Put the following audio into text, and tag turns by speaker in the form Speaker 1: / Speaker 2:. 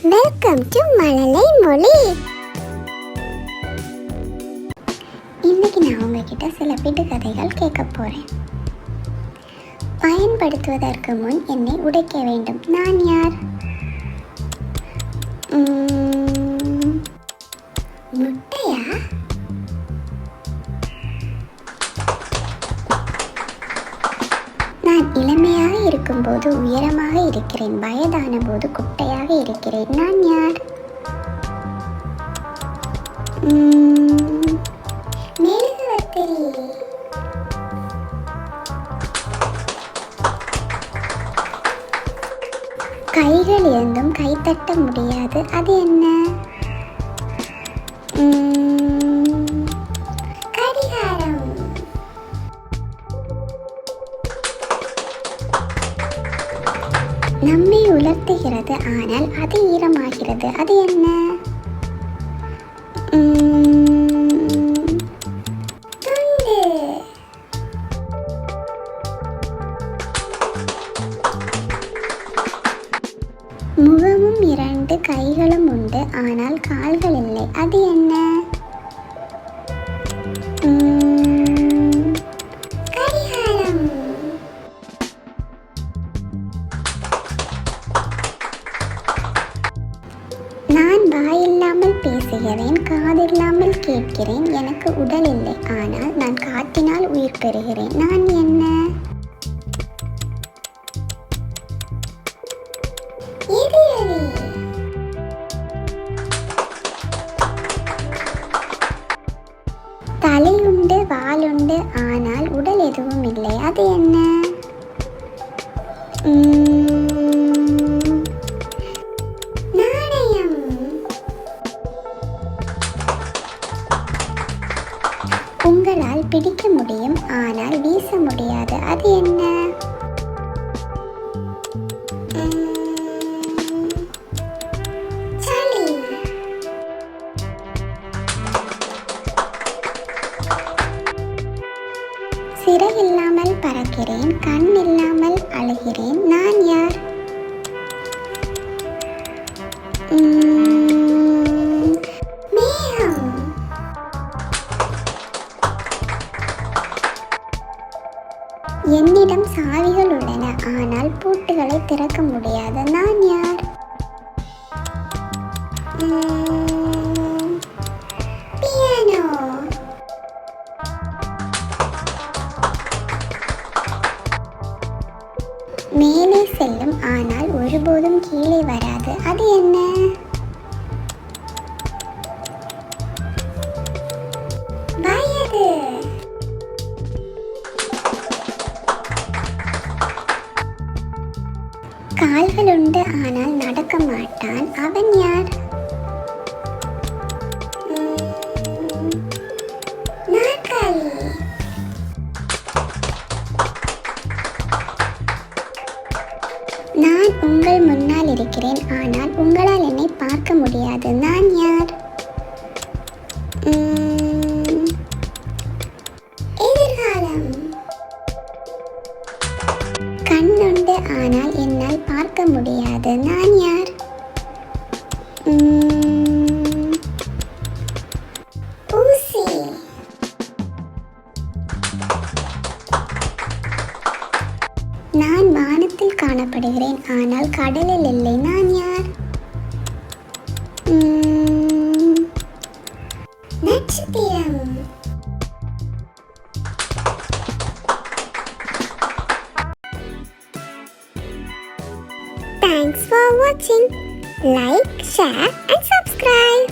Speaker 1: Welcome to மழலை மொழி. இன்னைக்கு நான் உங்ககிட்ட சில பிட்டு கதைகள் கேட்க போறேன். பயன்படுத்துவதற்கு முன் என்னை உடைக்க வேண்டும். நான் யார்? முட்டையா? நான் இளமையாக இருக்கும்போது உயரமாக இருக்கிறேன், வயதான போது குட்டையாக இருக்கிறேன். நான் யார்? மெழுகுவர்த்தி. கைகள் இருந்தும் கைத்தட்ட முடியாது, அது என்ன? கடிகாரம். நம்மை உலர்த்துகிறது, ஆனால் அது ஈரமாகிறது, அது என்ன? துண்டு. முகமும் இரண்டு கைகளும் உண்டு, ஆனால் கால்கள் இல்லை, அது என்ன? கடிகாரம். நான் வாயில்லாமல் பேசுகிறேன், காதில்லாமல் கேட்கிறேன், எனக்கு உடல் இல்லை, ஆனால் நான் காற்றினால் உயிர் பெறுகிறேன். நான் என்ன? எதிரொலி. தலை உண்டு, வால் உண்டு, ஆனால் உடல் எதுவும் இல்லை, அது என்ன? நாணயம். உங்களால் பிடிக்க முடியும், ஆனால் வீச முடியாது, அது என்ன? சளி. சிறகில்லாமல் பறக்கிறேன், கண் இல்லாமல் அழுகிறேன். நான் யார்? மேகம். என்னிடம் சாவிகள் உள்ளன, ஆனால் பூட்டுகளை திறக்க முடியாது. நான் யார்? பியானோ. மேலே செல்லும், ஆனால் ஒருபோதும் கீழே வராது, அது என்ன? வயது. கால்கள் உண்டு, ஆனால் நடக்க மாட்டான், அவன் யார்? நாற்காலி. நான் உங்கள் முன்னால் இருக்கிறேன், ஆனால் உங்களால் என்னை பார்க்க முடியாது. நான் யார்? எதிர்காலம். கண்ணுண்டு, ஆனால் என்னால் பார்க்க முடியாது. நான் யார்? ஊசி. நான் வானத்தில் காணப்படுகிறேன், ஆனால் கடலில் இல்லை. நான் யார்? நட்சத்திரம். Thanks for watching. Like, share and subscribe.